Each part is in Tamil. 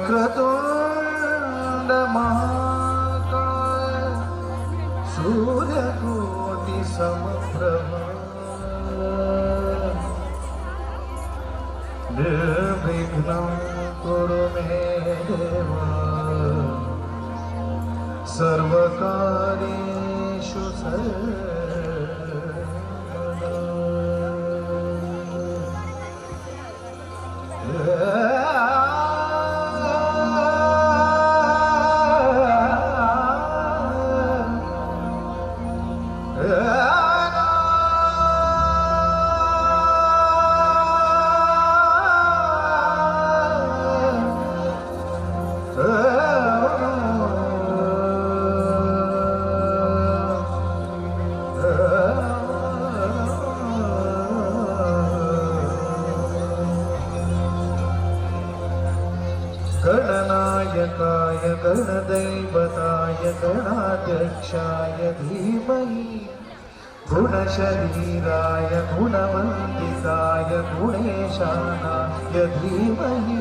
वक्रतुंड महाकाय सूर्यकोटि समप्रभ निर्विघ्नं कुरु मे देव सर्वकार्येषु गणनायकाय गणदैवताय गणाध्यक्षाय धीमहि गुणशरीराय गुणवन्दिताय गुणेशानाय धीमहि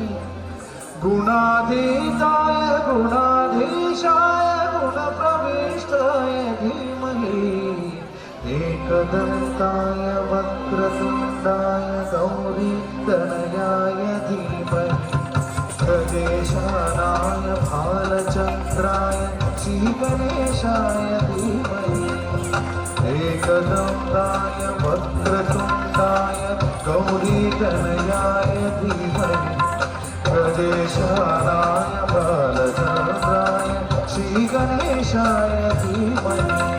गुणाधीताय गुणाधीशाय गुणप्रविष्टाय धीमहि एकदन्ताय वक्रतुण्डाय गौरीतनयाय धीमहि गणेशानाय भालचन्द्राय श्रीगणेशाय धीमहि एकदन्ताय वक्रतुण्डाय गौरीतनयाय धीमहि गणेशानाय भालचन्द्राय श्रीगणेशाय धीमहि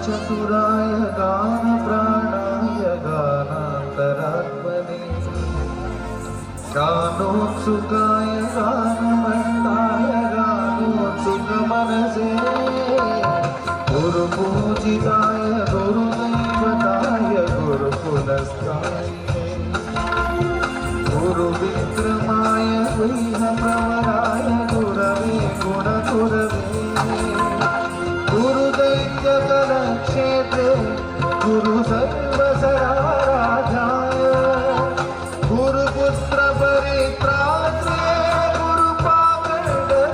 चतुराय गान प्राणाय गानान्तरात्मने गानोत्सुकाय गानमण्डाय गानोत्सुकमनसे गुरुपूजिताय गुरुदैवताय गुरुकुलस्थाय गुरुविक्रमाय गुह्यप्रवराय गुरवे गुणगुरवे गुरुदैत्यकलक्षेत्रे गुरु सर्वसराराधाय गुरुपुत्रपरित्रात्रे गुरुपाखण्डखण्डकाय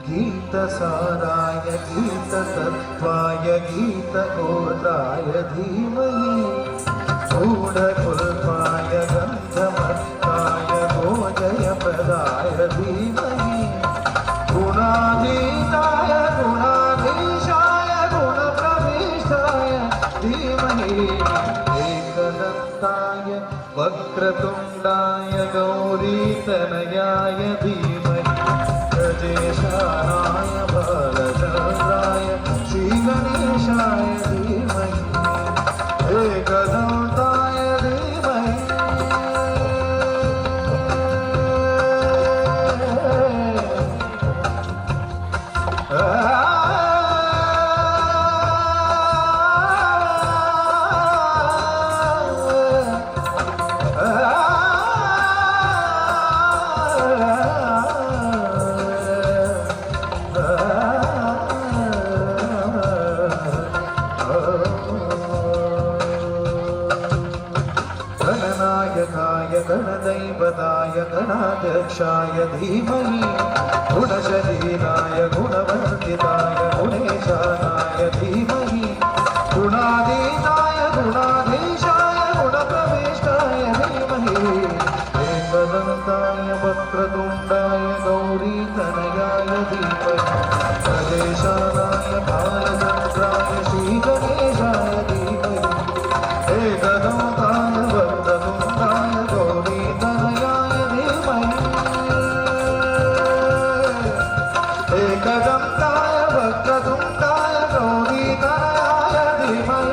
गीतसाराय गीततत्त्वाय गीतगोत्राय धीमहि गूढकुल्पाय गन्धमत्ताय गोजयप्रदाय धीमहि गुणाधीताय गुणाधीशाय गुणप्रविष्टाय धीमहि एकदन्ताय वक्रतुण्डाय गौरीतनयाय धीमहि गणेशानाय भालचन्द्राय श्रीगणेशाय धीमहि एकदन्ताय धीमहि गणनायकाय गणदैवताय गणाध्यक्षाय धीमहि गुणशरीराय गुणवन्दिताय गुणेशानाय धीमहि गुणाधीताय गुणाधीशाय गुणप्रविष्टाय धीमहि एकदन्ताय एकदन्ताय वक्रतुण्डाय गौरीतनयाय धीमहि प्रदेशानाय बालचन्द्राय श्रीगणेशाय धीमहि एकदन्ताय वक्रतुण्डाय गौरीतनयाय धीमहि एकदन्ताय वक्रतुण्डाय गौरीतनयाय धीमहि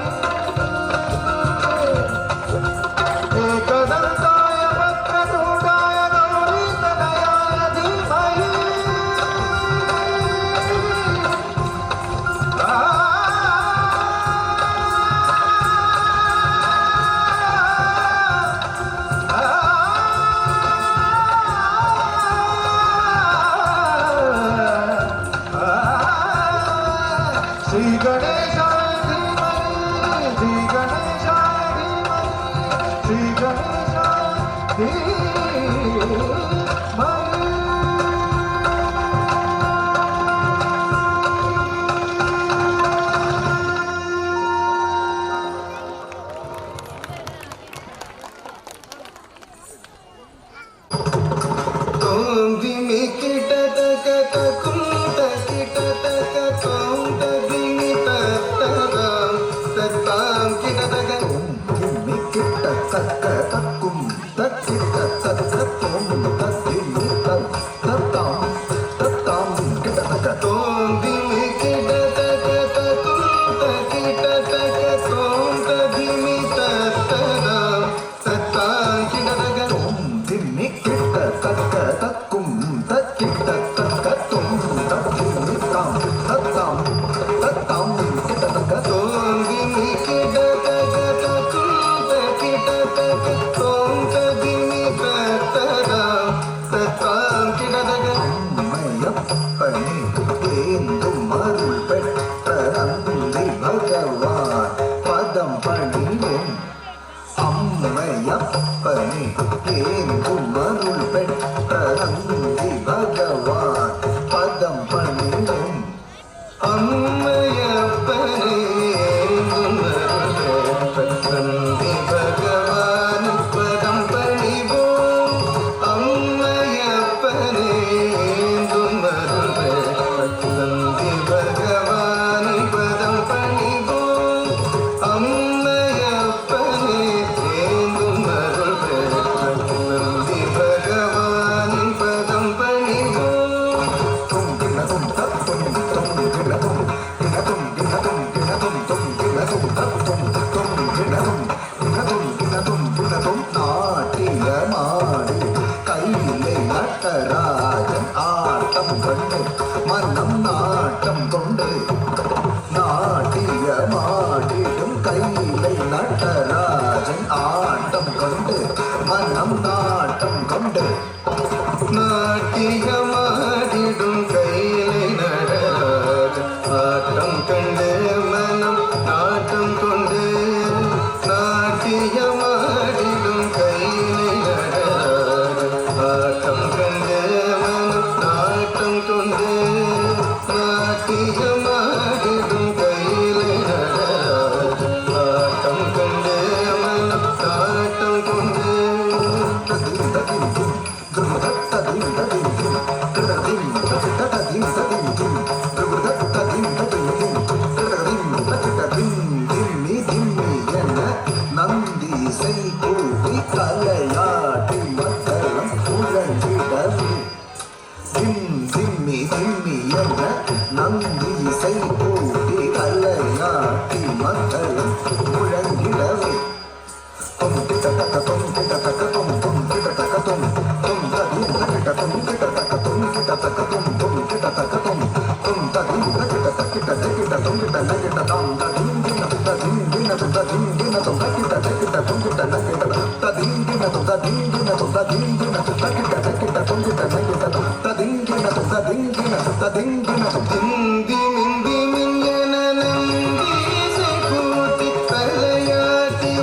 एकदन्ताय वक्रतुण्डाय गौरीतनयाय धीमहि श्री गणेशाय धीमहि श्री गणेशाय धीमहि श्री गणेशाय धीमहि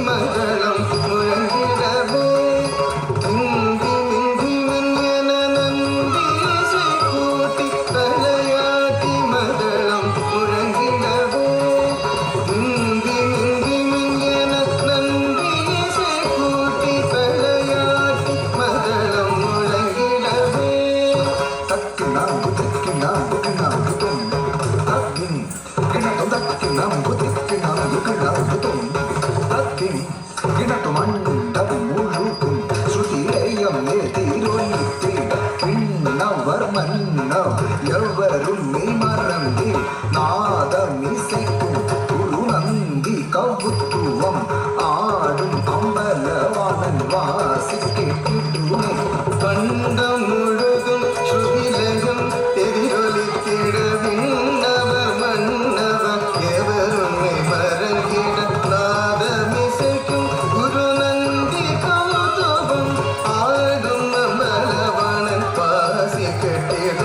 மகளம் முழங்கிடவோ மண்டம் முழுக்கும் ஸ்ருதிலயம் எதிரொலித்திட பின்னவர் மன்னம் எவரும் மறந்து நாதமிசைக்கும் குரு நந்தி கவுத்துவம் ஆடும் அம்பலவானன் வாசிக்கிட்டுமே கண்டம் முழுதும் ஸ்ருதிலயம் எதிரொலித்திட பின்னவர் மன்னவர் எவரும் மறந்திட நாதமிசைக்கும் குரு நந்தி கவுத்துவம் ஆடும் அம்பலவானன் வாசிக்கிட்டுமே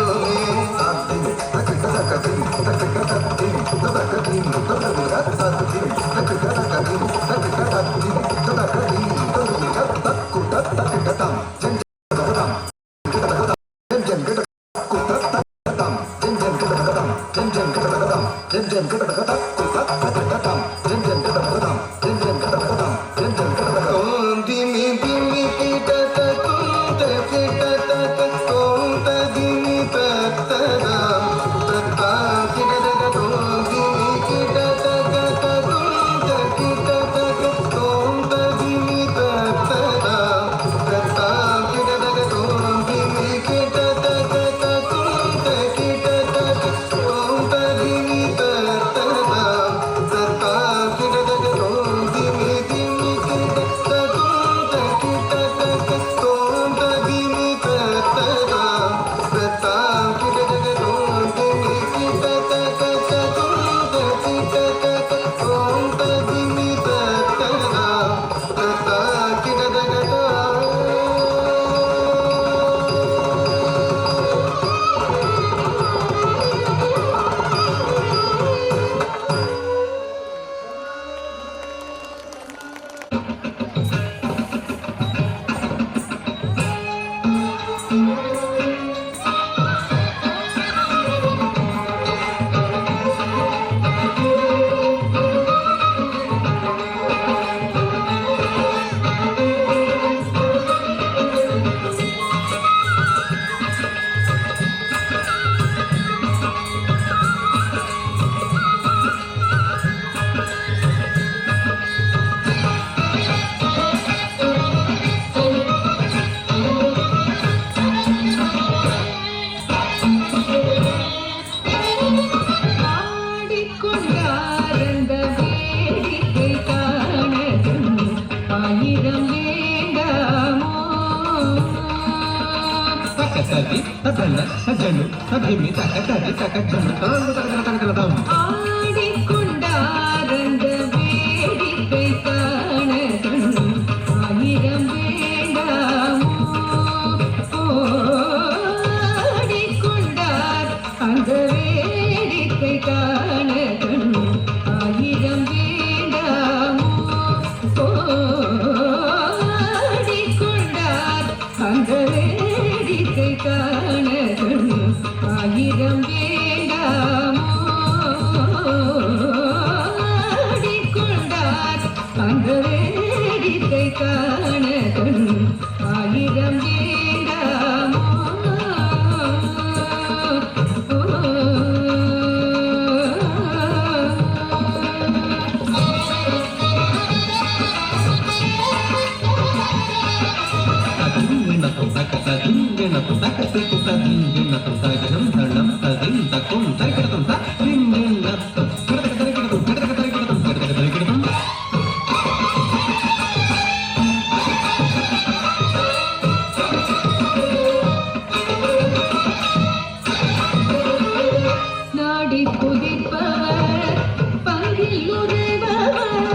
ஆடிக்கொண்டாரந்த வேடிக்கை காண ஆயிரம் வேண்டாமோ ஆடிக்கொண்டார் அந்த வேடிக்கை காண ஆயிரம் வேண்டாமோ ஆடிக்கொண்டார் அந்த வேடிக்கை காண ஆயிரம் வேண்டாமோ ஆடிக்கொண்டார் அந்த வேடிக்கை காண ஆயிரம் வேண்டாமோ நாடி புதிப்பவர் பங்கில் உறைபவர்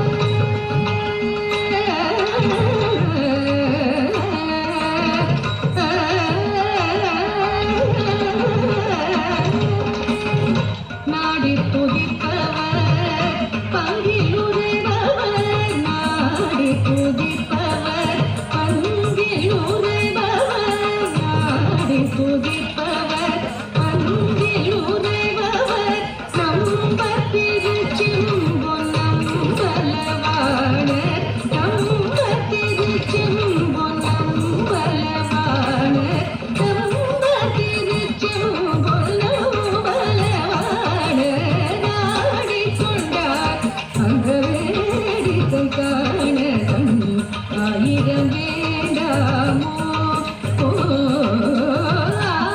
ஆயிரம் வேண்டாமோ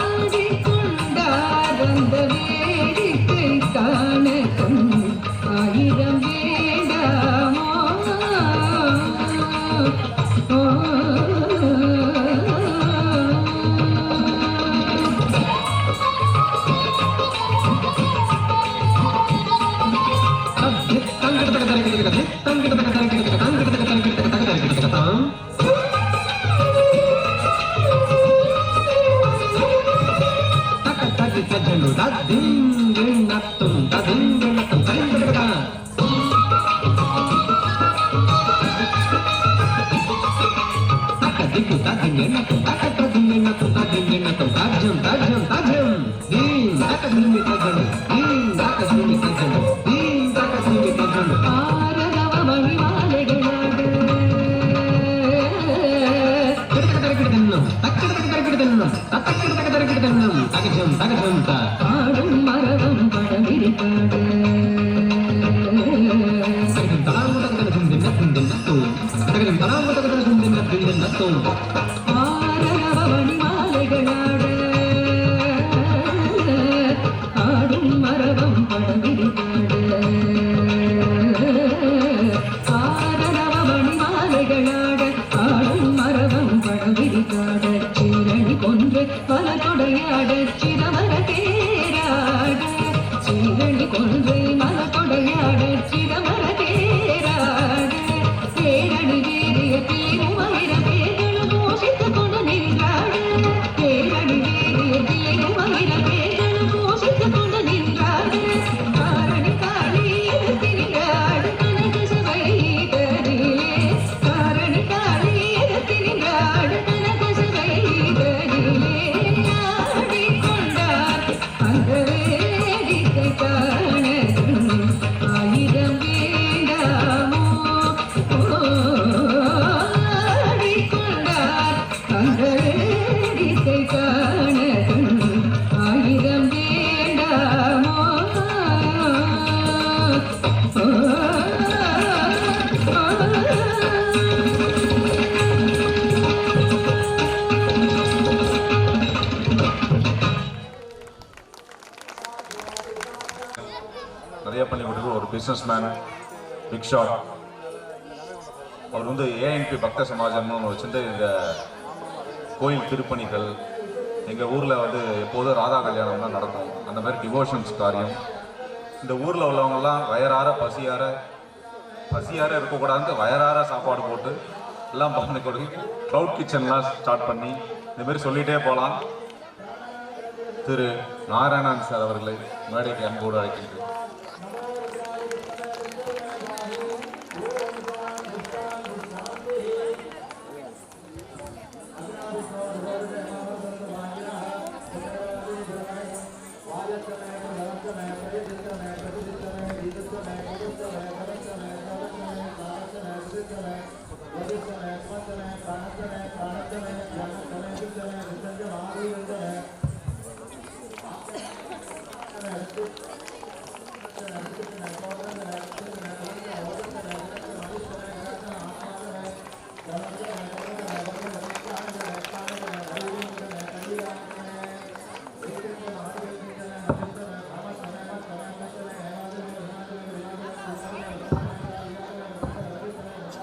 ஆடிக்கொண்டார் அந்த வேடிக்கை காண கண் ஆயிரம் வேண்டாமோ ஆடும் மரபம் படமிருக்காடு ஆரவணி மாலைகளாட ஆடும் மரபம் படமிருக்காடு ஆரவணி மாலைகளாட ஆடும் மரபம் படமிருக்காட சீரணி கொன்று பல கொடையாட சிரமர தேராட சீரணி கொன்று மல கொடையாட சிரமர தேராட தேரடி வீரிய தீருமயிர பேர்களும் மோசித்துக் கொண்டு நின்றாட தேரடி வீரிய தீருமயிர பேர்களும் மோசித்துக் கொண்டு நின்றாட காரணி காளி எதிர்த்தினின்றாடு கனக சபை தரிலே காரணி காளி எதிர்த்தினின்றாடு கனக சபை தரிலே ஆடிக்கொண்டார் அந்த வேடிக்கை காண ஆயிரம் வேண்டாமோ ஆடிக்கொண்டார் அந்த வேடிக்கை காண ஆயிரம் வேண்டாமோ நிறைய பண்ணி கொடுக்குற ஒரு பிஸ்னஸ் மேன் பிக் ஷாட். அவர் வந்து ஏஎன்பி பக்த சமாஜம்னு வச்சுட்டு இந்த கோயில் திருப்பணிகள் எங்கள் ஊரில் வந்து எப்போதும் ராதா கல்யாணம் தான் நடக்கும். அந்த மாதிரி டிவோஷன்ஸ் காரியம் இந்த ஊரில் உள்ளவங்கெல்லாம் வயறார பசியார இருக்கக்கூடாதுன்னு வயறார சாப்பாடு போட்டு எல்லாம் பண்ணி கொடுத்து க்ளவுட் கிச்சன்லாம் ஸ்டார்ட் பண்ணி இந்தமாரி சொல்லிகிட்டே போகலாம். திரு நாராயணன் சார் அவர்களை மேடைக்கு அன்போடு அழைக்கின்றேன்.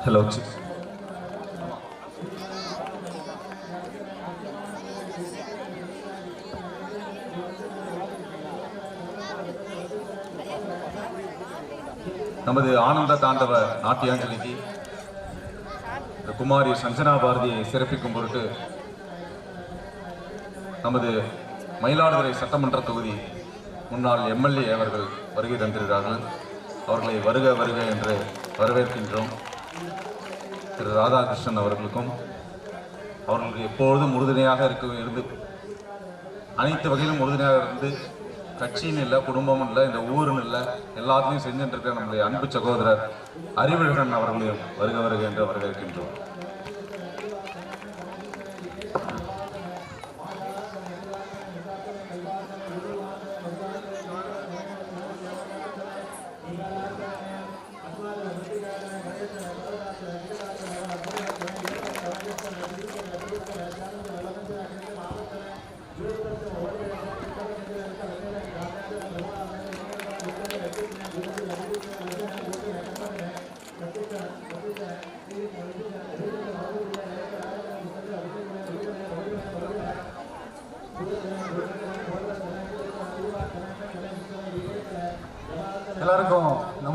ஹலோ நமது ஆனந்த தாண்டவ நாட்டியாஞ்சலிக்கு குமாரி சஞ்சனா பாரதியை சிறப்பிக்கும் பொருட்டு நமது மயிலாடுதுறை சட்டமன்ற தொகுதி முன்னாள் எம்எல்ஏ அவர்கள் வருகை தந்திருக்கிறார்கள். அவர்களை வருக வருக என்று வரவேற்கின்றோம். திரு ராதாகிருஷ்ணன் அவர்களுக்கும் அவர்களுக்கு எப்பொழுதும் உறுதுணையாக இருந்து அனைத்து வகையிலும் உறுதுணையாக இருந்து கட்சின்னு இல்லை, குடும்பமும் இல்லை, இந்த ஊருன்னு இல்லை, எல்லாத்தையும் செஞ்சுட்டு இருக்க நம்முடைய அன்பு சகோதரர் அறிவழகன் அவர்களையும் வருக வருக என்று வரவேற்கின்றோம்.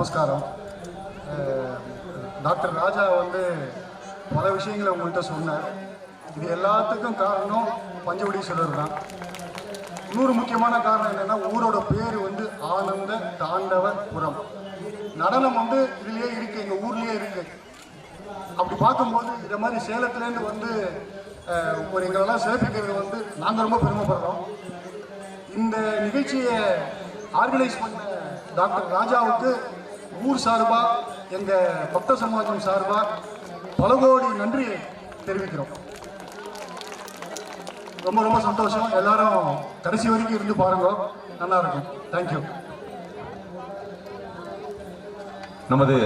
நமஸ்காரம். டாக்டர் ராஜா வந்து பல விஷயங்களை உங்கள்கிட்ட சொன்னார். இது எல்லாத்துக்கும் காரணம் பஞ்சவடீஸ்வரர் தான். இன்னொரு முக்கியமான காரணம் என்னென்னா, ஊரோட பேர் வந்து ஆனந்த தாண்டவபுரம். நடனம் வந்து இதுலேயே இருக்குது, எங்கள் ஊர்லேயே இருக்குது. அப்படி பார்க்கும்போது இதை மாதிரி சேலத்துலேருந்து வந்து ஒரு எங்களெல்லாம் சிறப்பிக்கிறது வந்து நாங்கள் ரொம்ப பெருமைப்படுறோம். இந்த நிகழ்ச்சியை ஆர்கனைஸ் பண்ண டாக்டர் ராஜாவுக்கு ஊர் சார்பாக, எங்கள் பக்த சமாஜம் சார்பாக பல கோடி நன்றி தெரிவிக்கிறோம். ரொம்ப ரொம்ப சந்தோஷம். எல்லாரும் கடைசி வரைக்கும் இருந்து பாருங்க, நல்லா இருக்கும். தேங்க்யூ. நமது